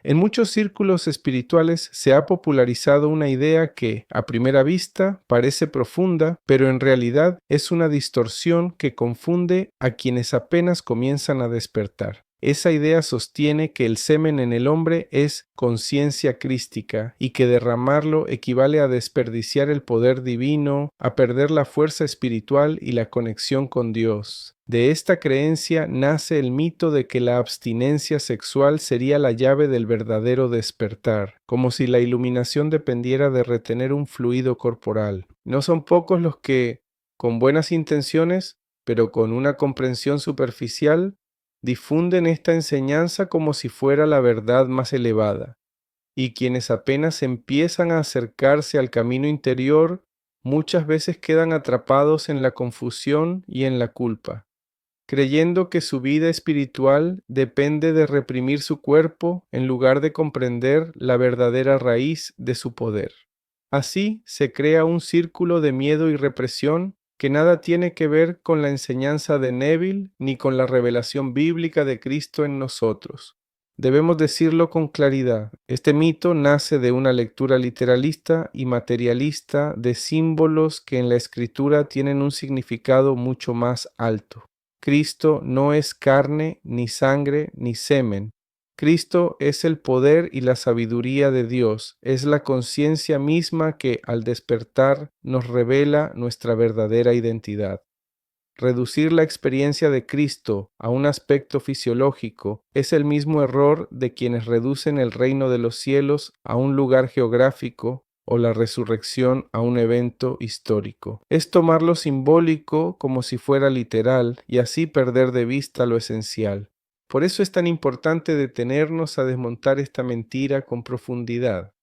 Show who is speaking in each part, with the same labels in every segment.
Speaker 1: En muchos círculos espirituales se ha popularizado una idea que, a primera vista, parece profunda, pero en realidad es una distorsión que confunde a quienes apenas comienzan a despertar. Esa idea sostiene que el semen en el hombre es conciencia crística y que derramarlo equivale a desperdiciar el poder divino, a perder la fuerza espiritual y la conexión con Dios. De esta creencia nace el mito de que la abstinencia sexual sería la llave del verdadero despertar, como si la iluminación dependiera de retener un fluido corporal. No son pocos los que, con buenas intenciones, pero con una comprensión superficial, difunden esta enseñanza como si fuera la verdad más elevada, y quienes apenas empiezan a acercarse al camino interior muchas veces quedan atrapados en la confusión y en la culpa, creyendo que su vida espiritual depende de reprimir su cuerpo en lugar de comprender la verdadera raíz de su poder. Así se crea un círculo de miedo y represión que nada tiene que ver con la enseñanza de Neville ni con la revelación bíblica de Cristo en nosotros. Debemos decirlo con claridad. Este mito nace de una lectura literalista y materialista de símbolos que en la Escritura tienen un significado mucho más alto. Cristo no es carne, ni sangre, ni semen. Cristo es el poder y la sabiduría de Dios, es la conciencia misma que al despertar nos revela nuestra verdadera identidad. Reducir la experiencia de Cristo a un aspecto fisiológico es el mismo error de quienes reducen el reino de los cielos a un lugar geográfico o la resurrección a un evento histórico. Es tomar lo simbólico como si fuera literal y así perder de vista lo esencial. Por eso es tan importante detenernos a desmontar esta mentira con profundidad.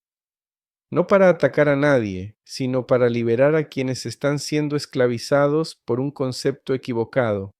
Speaker 1: No para atacar a nadie, sino para liberar a quienes están siendo esclavizados por un concepto equivocado.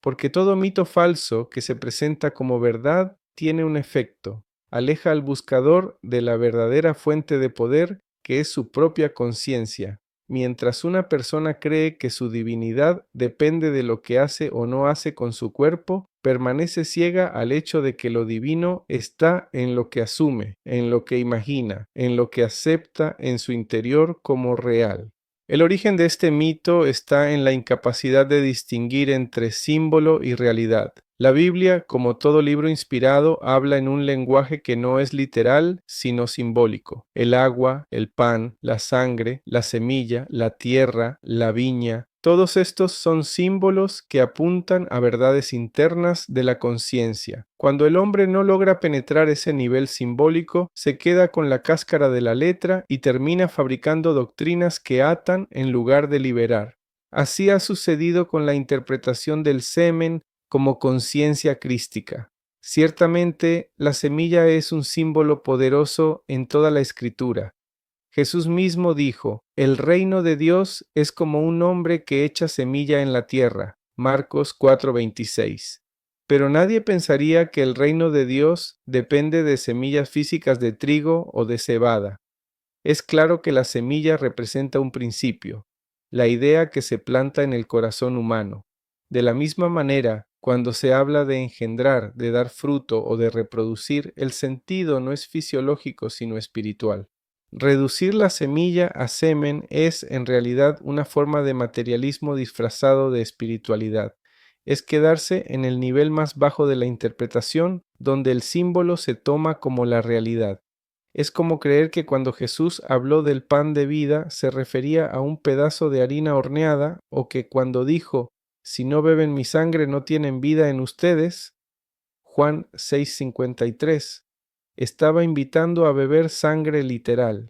Speaker 1: Porque todo mito falso que se presenta como verdad tiene un efecto. Aleja al buscador de la verdadera fuente de poder que es su propia conciencia. Mientras una persona cree que su divinidad depende de lo que hace o no hace con su cuerpo, permanece ciega al hecho de que lo divino está en lo que asume, en lo que imagina, en lo que acepta en su interior como real. El origen de este mito está en la incapacidad de distinguir entre símbolo y realidad. La Biblia, como todo libro inspirado, habla en un lenguaje que no es literal, sino simbólico. El agua, el pan, la sangre, la semilla, la tierra, la viña, todos estos son símbolos que apuntan a verdades internas de la conciencia. Cuando el hombre no logra penetrar ese nivel simbólico, se queda con la cáscara de la letra y termina fabricando doctrinas que atan en lugar de liberar. Así ha sucedido con la interpretación del semen como conciencia crística. Ciertamente, la semilla es un símbolo poderoso en toda la Escritura. Jesús mismo dijo, el reino de Dios es como un hombre que echa semilla en la tierra. Marcos 4:26. Pero nadie pensaría que el reino de Dios depende de semillas físicas de trigo o de cebada. Es claro que la semilla representa un principio, la idea que se planta en el corazón humano. De la misma manera, cuando se habla de engendrar, de dar fruto o de reproducir, el sentido no es fisiológico sino espiritual. Reducir la semilla a semen es en realidad una forma de materialismo disfrazado de espiritualidad. Es quedarse en el nivel más bajo de la interpretación, donde el símbolo se toma como la realidad. Es como creer que cuando Jesús habló del pan de vida se refería a un pedazo de harina horneada, o que cuando dijo, si no beben mi sangre no tienen vida en ustedes, Juan 6:53, estaba invitando a beber sangre literal.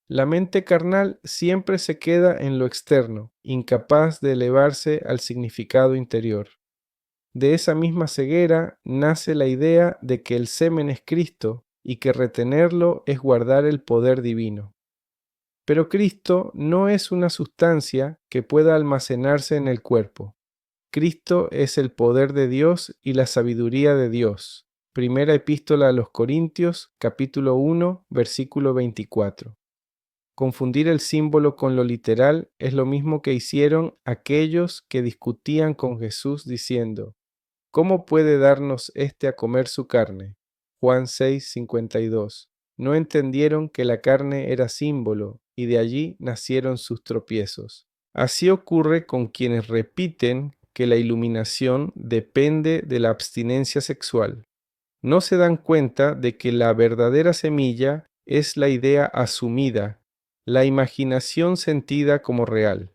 Speaker 1: La mente carnal siempre se queda en lo externo, incapaz de elevarse al significado interior. De esa misma ceguera nace la idea de que el semen es Cristo y que retenerlo es guardar el poder divino. Pero Cristo no es una sustancia que pueda almacenarse en el cuerpo. Cristo es el poder de Dios y la sabiduría de Dios. Primera Epístola a los Corintios, capítulo 1, versículo 24. Confundir el símbolo con lo literal es lo mismo que hicieron aquellos que discutían con Jesús diciendo, ¿cómo puede darnos éste a comer su carne? Juan 6:52. No entendieron que la carne era símbolo y de allí nacieron sus tropiezos. Así ocurre con quienes repiten que la iluminación depende de la abstinencia sexual. No se dan cuenta de que la verdadera semilla es la idea asumida, la imaginación sentida como real.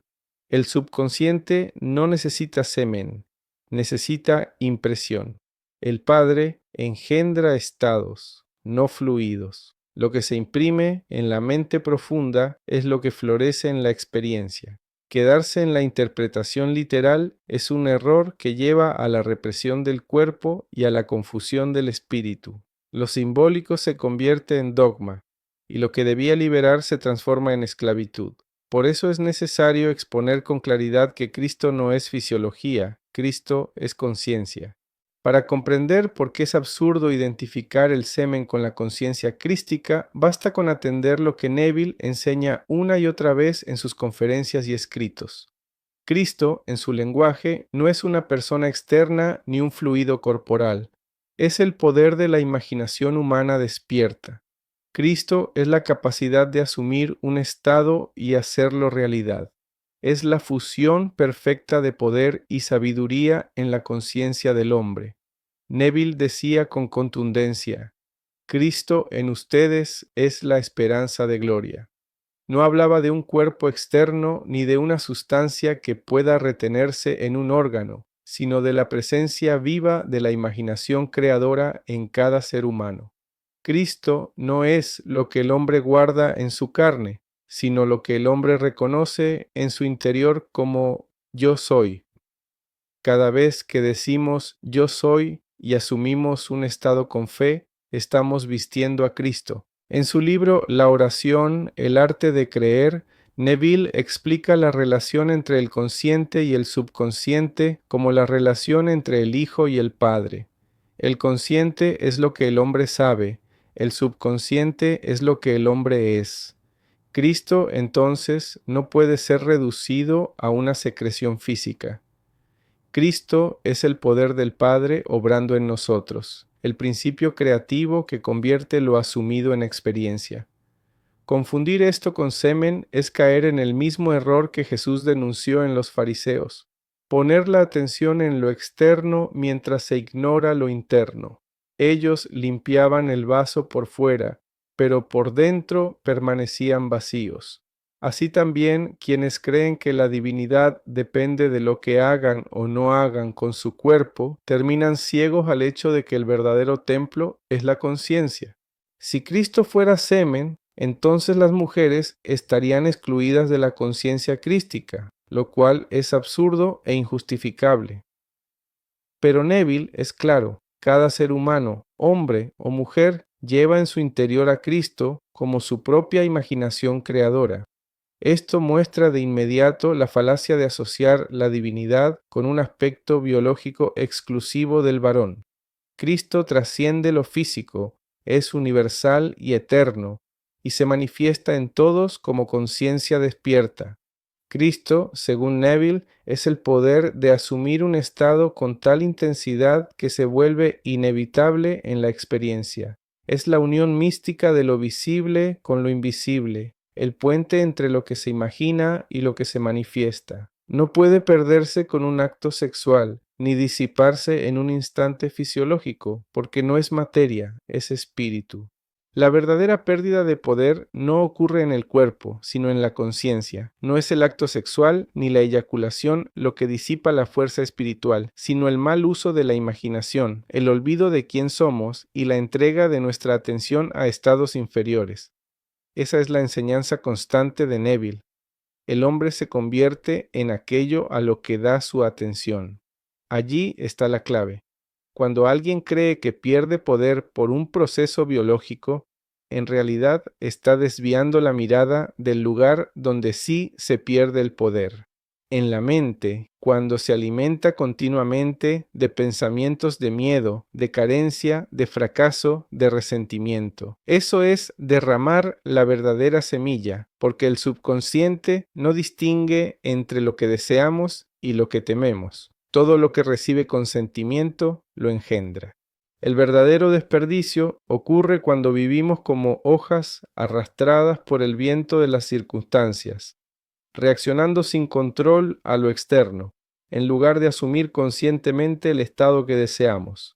Speaker 1: El subconsciente no necesita semen, necesita impresión. El Padre engendra estados, no fluidos. Lo que se imprime en la mente profunda es lo que florece en la experiencia. Quedarse en la interpretación literal es un error que lleva a la represión del cuerpo y a la confusión del espíritu. Lo simbólico se convierte en dogma, y lo que debía liberar se transforma en esclavitud. Por eso es necesario exponer con claridad que Cristo no es fisiología, Cristo es conciencia. Para comprender por qué es absurdo identificar el semen con la conciencia crística, basta con atender lo que Neville enseña una y otra vez en sus conferencias y escritos. Cristo, en su lenguaje, no es una persona externa ni un fluido corporal. Es el poder de la imaginación humana despierta. Cristo es la capacidad de asumir un estado y hacerlo realidad. Es la fusión perfecta de poder y sabiduría en la conciencia del hombre. Neville decía con contundencia: Cristo en ustedes es la esperanza de gloria. No hablaba de un cuerpo externo ni de una sustancia que pueda retenerse en un órgano, sino de la presencia viva de la imaginación creadora en cada ser humano. Cristo no es lo que el hombre guarda en su carne, sino lo que el hombre reconoce en su interior como yo soy. Cada vez que decimos yo soy y asumimos un estado con fe, estamos vistiendo a Cristo. En su libro La oración, el arte de creer, Neville explica la relación entre el consciente y el subconsciente como la relación entre el Hijo y el Padre. El consciente es lo que el hombre sabe, el subconsciente es lo que el hombre es. Cristo, entonces, no puede ser reducido a una secreción física. Cristo es el poder del Padre obrando en nosotros, el principio creativo que convierte lo asumido en experiencia. Confundir esto con semen es caer en el mismo error que Jesús denunció en los fariseos: poner la atención en lo externo mientras se ignora lo interno. Ellos limpiaban el vaso por fuera, pero por dentro permanecían vacíos. Así también quienes creen que la divinidad depende de lo que hagan o no hagan con su cuerpo, terminan ciegos al hecho de que el verdadero templo es la conciencia. Si Cristo fuera semen, entonces las mujeres estarían excluidas de la conciencia crística, lo cual es absurdo e injustificable. Pero Neville es claro: cada ser humano, hombre o mujer, lleva en su interior a Cristo como su propia imaginación creadora. Esto muestra de inmediato la falacia de asociar la divinidad con un aspecto biológico exclusivo del varón. Cristo trasciende lo físico, es universal y eterno, y se manifiesta en todos como conciencia despierta. Cristo, según Neville, es el poder de asumir un estado con tal intensidad que se vuelve inevitable en la experiencia. Es la unión mística de lo visible con lo invisible, el puente entre lo que se imagina y lo que se manifiesta. No puede perderse con un acto sexual, ni disiparse en un instante fisiológico, porque no es materia, es espíritu. La verdadera pérdida de poder no ocurre en el cuerpo, sino en la conciencia. No es el acto sexual ni la eyaculación lo que disipa la fuerza espiritual, sino el mal uso de la imaginación, el olvido de quién somos y la entrega de nuestra atención a estados inferiores. Esa es la enseñanza constante de Neville. El hombre se convierte en aquello a lo que da su atención. Allí está la clave. Cuando alguien cree que pierde poder por un proceso biológico, en realidad está desviando la mirada del lugar donde sí se pierde el poder. En la mente, cuando se alimenta continuamente de pensamientos de miedo, de carencia, de fracaso, de resentimiento. Eso es derramar la verdadera semilla, porque el subconsciente no distingue entre lo que deseamos y lo que tememos. Todo lo que recibe consentimiento lo engendra. El verdadero desperdicio ocurre cuando vivimos como hojas arrastradas por el viento de las circunstancias, reaccionando sin control a lo externo, en lugar de asumir conscientemente el estado que deseamos.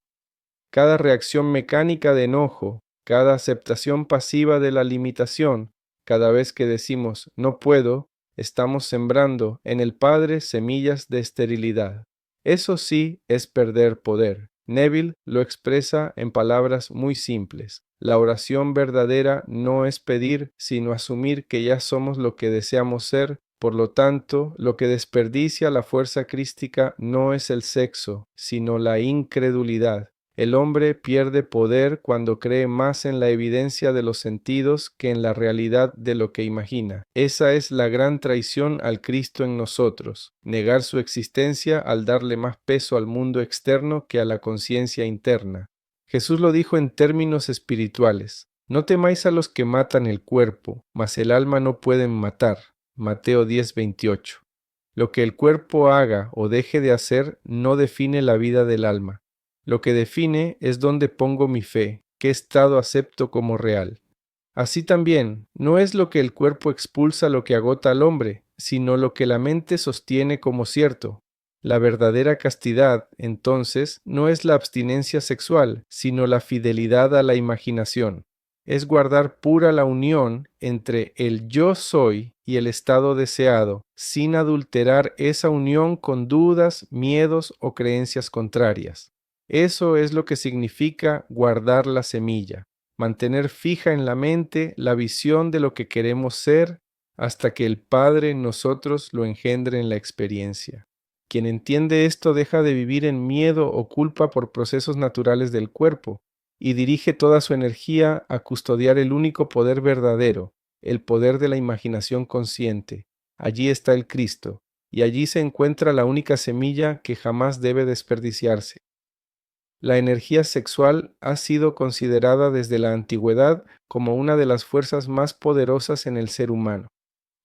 Speaker 1: Cada reacción mecánica de enojo, cada aceptación pasiva de la limitación, cada vez que decimos no puedo, estamos sembrando en el Padre semillas de esterilidad. Eso sí es perder poder. Neville lo expresa en palabras muy simples. La oración verdadera no es pedir, sino asumir que ya somos lo que deseamos ser. Por lo tanto, lo que desperdicia la fuerza crística no es el sexo, sino la incredulidad. El hombre pierde poder cuando cree más en la evidencia de los sentidos que en la realidad de lo que imagina. Esa es la gran traición al Cristo en nosotros, negar su existencia al darle más peso al mundo externo que a la conciencia interna. Jesús lo dijo en términos espirituales: no temáis a los que matan el cuerpo, mas el alma no pueden matar. Mateo 10:28. Lo que el cuerpo haga o deje de hacer no define la vida del alma. Lo que define es dónde pongo mi fe, qué estado acepto como real. Así también, no es lo que el cuerpo expulsa lo que agota al hombre, sino lo que la mente sostiene como cierto. La verdadera castidad, entonces, no es la abstinencia sexual, sino la fidelidad a la imaginación. Es guardar pura la unión entre el yo soy y el estado deseado, sin adulterar esa unión con dudas, miedos o creencias contrarias. Eso es lo que significa guardar la semilla, mantener fija en la mente la visión de lo que queremos ser hasta que el Padre en nosotros lo engendre en la experiencia. Quien entiende esto deja de vivir en miedo o culpa por procesos naturales del cuerpo y dirige toda su energía a custodiar el único poder verdadero, el poder de la imaginación consciente. Allí está el Cristo, y allí se encuentra la única semilla que jamás debe desperdiciarse. La energía sexual ha sido considerada desde la antigüedad como una de las fuerzas más poderosas en el ser humano,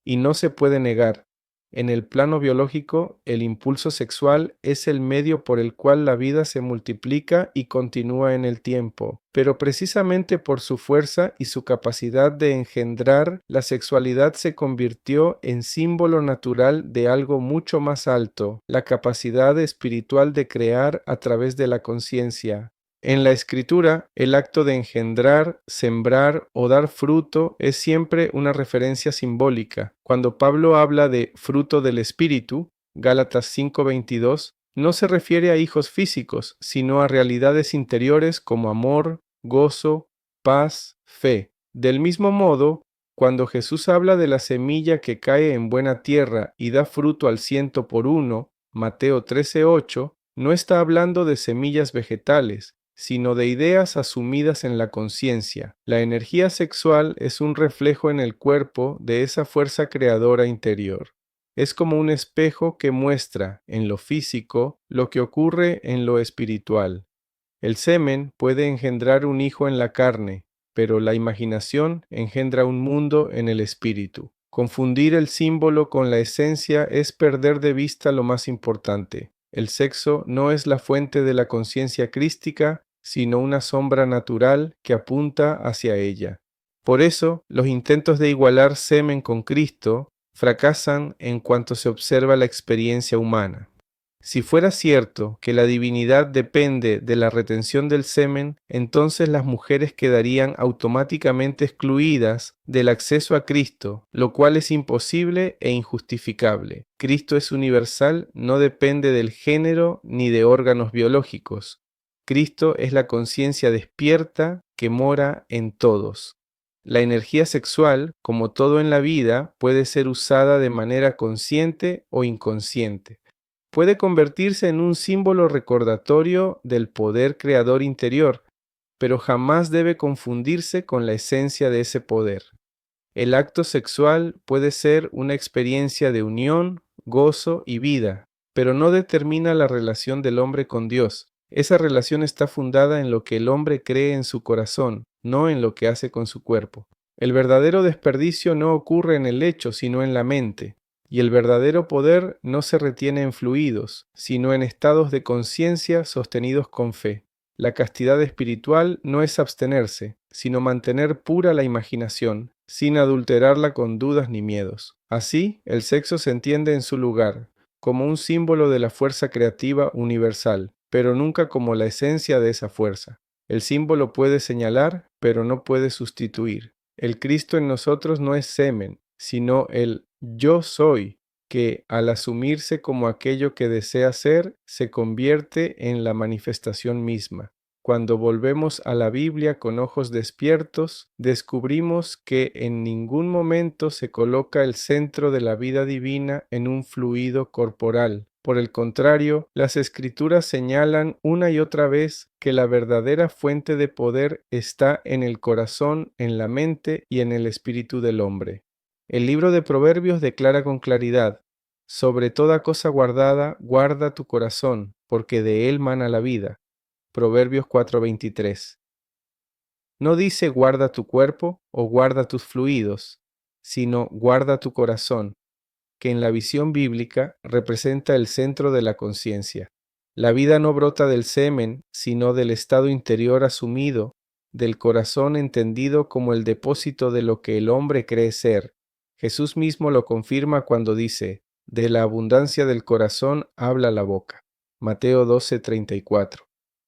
Speaker 1: y no se puede negar. En el plano biológico, el impulso sexual es el medio por el cual la vida se multiplica y continúa en el tiempo. Pero precisamente por su fuerza y su capacidad de engendrar, la sexualidad se convirtió en símbolo natural de algo mucho más alto, la capacidad espiritual de crear a través de la conciencia. En la escritura, el acto de engendrar, sembrar o dar fruto es siempre una referencia simbólica. Cuando Pablo habla de fruto del Espíritu, Gálatas 5:22, no se refiere a hijos físicos, sino a realidades interiores como amor, gozo, paz, fe. Del mismo modo, cuando Jesús habla de la semilla que cae en buena tierra y da fruto al 100 por 1, Mateo 13:8, no está hablando de semillas vegetales, sino de ideas asumidas en la conciencia. La energía sexual es un reflejo en el cuerpo de esa fuerza creadora interior. Es como un espejo que muestra, en lo físico, lo que ocurre en lo espiritual. El semen puede engendrar un hijo en la carne, pero la imaginación engendra un mundo en el espíritu. Confundir el símbolo con la esencia es perder de vista lo más importante. El sexo no es la fuente de la conciencia crística, sino una sombra natural que apunta hacia ella. Por eso, los intentos de igualar semen con Cristo fracasan en cuanto se observa la experiencia humana. Si fuera cierto que la divinidad depende de la retención del semen, entonces las mujeres quedarían automáticamente excluidas del acceso a Cristo, lo cual es imposible e injustificable. Cristo es universal, no depende del género ni de órganos biológicos. Cristo es la conciencia despierta que mora en todos. La energía sexual, como todo en la vida, puede ser usada de manera consciente o inconsciente. Puede convertirse en un símbolo recordatorio del poder creador interior, pero jamás debe confundirse con la esencia de ese poder. El acto sexual puede ser una experiencia de unión, gozo y vida, pero no determina la relación del hombre con Dios. Esa relación está fundada en lo que el hombre cree en su corazón, no en lo que hace con su cuerpo. El verdadero desperdicio no ocurre en el hecho, sino en la mente. Y el verdadero poder no se retiene en fluidos, sino en estados de conciencia sostenidos con fe. La castidad espiritual no es abstenerse, sino mantener pura la imaginación, sin adulterarla con dudas ni miedos. Así, el sexo se entiende en su lugar, como un símbolo de la fuerza creativa universal, pero nunca como la esencia de esa fuerza. El símbolo puede señalar, pero no puede sustituir. El Cristo en nosotros no es semen, sino el yo soy, que al asumirse como aquello que desea ser, se convierte en la manifestación misma. Cuando volvemos a la Biblia con ojos despiertos, descubrimos que en ningún momento se coloca el centro de la vida divina en un fluido corporal. Por el contrario, las Escrituras señalan una y otra vez que la verdadera fuente de poder está en el corazón, en la mente y en el espíritu del hombre. El libro de Proverbios declara con claridad: sobre toda cosa guardada, guarda tu corazón, porque de él mana la vida. Proverbios 4:23. No dice guarda tu cuerpo o guarda tus fluidos, sino guarda tu corazón, que en la visión bíblica representa el centro de la conciencia. La vida no brota del semen, sino del estado interior asumido, del corazón entendido como el depósito de lo que el hombre cree ser. Jesús mismo lo confirma cuando dice: de la abundancia del corazón habla la boca. Mateo 12:34.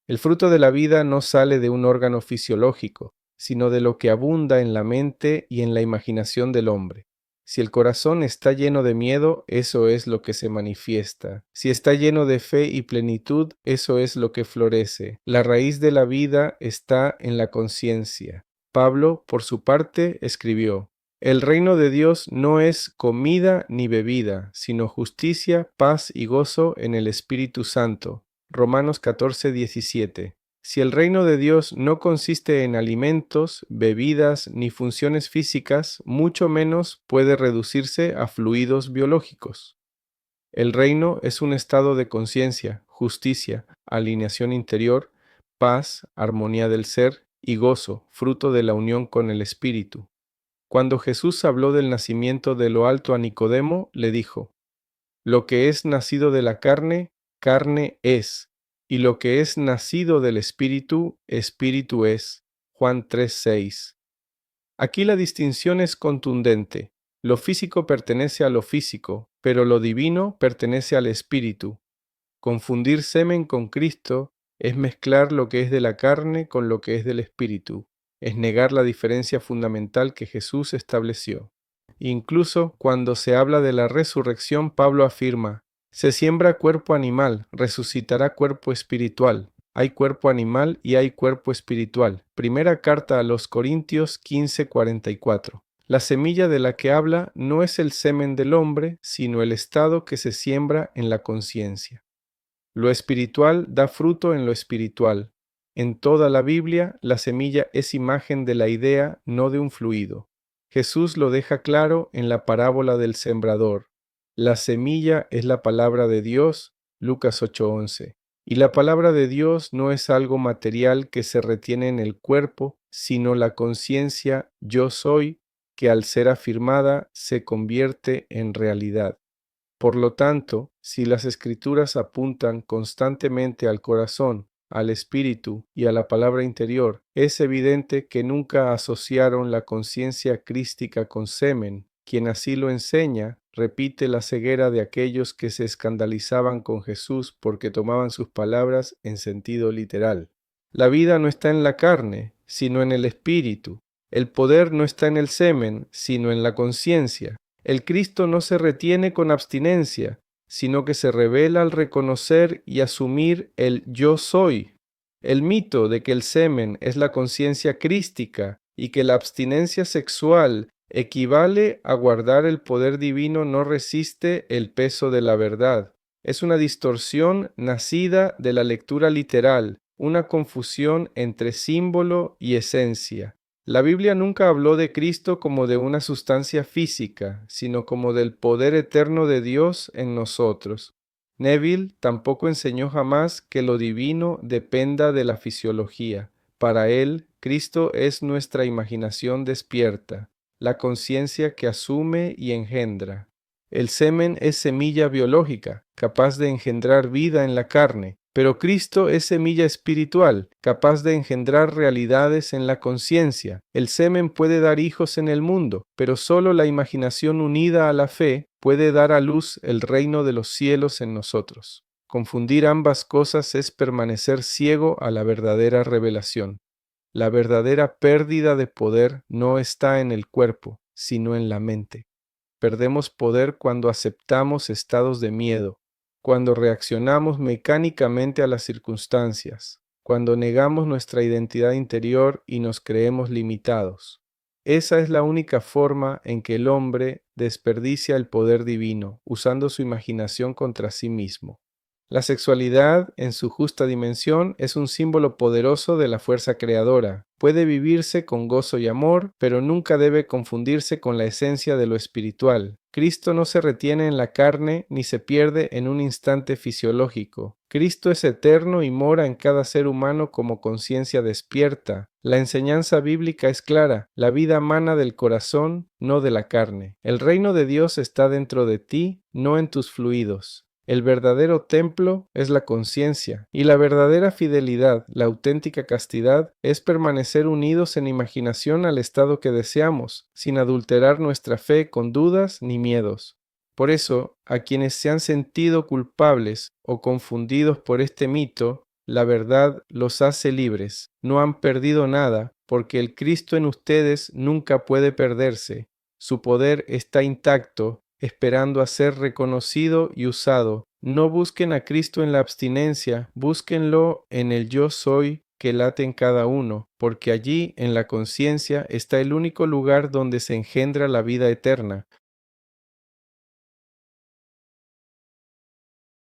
Speaker 1: El fruto de la vida no sale de un órgano fisiológico, sino de lo que abunda en la mente y en la imaginación del hombre. Si el corazón está lleno de miedo, eso es lo que se manifiesta. Si está lleno de fe y plenitud, eso es lo que florece. La raíz de la vida está en la conciencia. Pablo, por su parte, escribió: el reino de Dios no es comida ni bebida, sino justicia, paz y gozo en el Espíritu Santo. Romanos 14:17. Si el reino de Dios no consiste en alimentos, bebidas ni funciones físicas, mucho menos puede reducirse a fluidos biológicos. El reino es un estado de conciencia, justicia, alineación interior, paz, armonía del ser y gozo, fruto de la unión con el Espíritu. Cuando Jesús habló del nacimiento de lo alto a Nicodemo, le dijo: lo que es nacido de la carne, carne es, y lo que es nacido del Espíritu, Espíritu es. Juan 3:6. Aquí la distinción es contundente. Lo físico pertenece a lo físico, pero lo divino pertenece al Espíritu. Confundir semen con Cristo es mezclar lo que es de la carne con lo que es del Espíritu. Es negar la diferencia fundamental que Jesús estableció. Incluso cuando se habla de la resurrección, Pablo afirma: se siembra cuerpo animal, resucitará cuerpo espiritual. Hay cuerpo animal y hay cuerpo espiritual. Primera carta a los Corintios 15:44. La semilla de la que habla no es el semen del hombre, sino el estado que se siembra en la conciencia. Lo espiritual da fruto en lo espiritual. En toda la Biblia, la semilla es imagen de la idea, no de un fluido. Jesús lo deja claro en la parábola del sembrador. La semilla es la palabra de Dios, Lucas 8:11. Y la palabra de Dios no es algo material que se retiene en el cuerpo, sino la conciencia yo soy, que al ser afirmada se convierte en realidad. Por lo tanto, si las Escrituras apuntan constantemente al corazón, al espíritu y a la palabra interior, es evidente que nunca asociaron la conciencia crística con semen. Quien así lo enseña, repite la ceguera de aquellos que se escandalizaban con Jesús porque tomaban sus palabras en sentido literal. La vida no está en la carne, sino en el espíritu. El poder no está en el semen, sino en la conciencia. El Cristo no se retiene con abstinencia, sino que se revela al reconocer y asumir el yo soy. El mito de que el semen es la conciencia crística y que la abstinencia sexual equivale a guardar el poder divino no resiste el peso de la verdad. Es una distorsión nacida de la lectura literal, una confusión entre símbolo y esencia. La Biblia nunca habló de Cristo como de una sustancia física, sino como del poder eterno de Dios en nosotros. Neville tampoco enseñó jamás que lo divino dependa de la fisiología. Para él, Cristo es nuestra imaginación despierta, la conciencia que asume y engendra. El semen es semilla biológica, capaz de engendrar vida en la carne, Pero Cristo es semilla espiritual, capaz de engendrar realidades en la conciencia. El semen puede dar hijos en el mundo, pero solo la imaginación unida a la fe puede dar a luz el reino de los cielos en nosotros. Confundir ambas cosas es permanecer ciego a la verdadera revelación. La verdadera pérdida de poder no está en el cuerpo, sino en la mente. Perdemos poder cuando aceptamos estados de miedo, cuando reaccionamos mecánicamente a las circunstancias, cuando negamos nuestra identidad interior y nos creemos limitados. Esa es la única forma en que el hombre desperdicia el poder divino, usando su imaginación contra sí mismo. La sexualidad, en su justa dimensión, es un símbolo poderoso de la fuerza creadora. Puede vivirse con gozo y amor, pero nunca debe confundirse con la esencia de lo espiritual. Cristo no se retiene en la carne ni se pierde en un instante fisiológico. Cristo es eterno y mora en cada ser humano como conciencia despierta. La enseñanza bíblica es clara: la vida mana del corazón, no de la carne. El reino de Dios está dentro de ti, no en tus fluidos. El verdadero templo es la conciencia, y la verdadera fidelidad, la auténtica castidad, es permanecer unidos en imaginación al estado que deseamos, sin adulterar nuestra fe con dudas ni miedos. Por eso, a quienes se han sentido culpables o confundidos por este mito, la verdad los hace libres. No han perdido nada, porque el Cristo en ustedes nunca puede perderse. Su poder está intacto, esperando a ser reconocido y usado. No busquen a Cristo en la abstinencia, búsquenlo en el yo soy que late en cada uno, porque allí, en la conciencia, está el único lugar donde se engendra la vida eterna.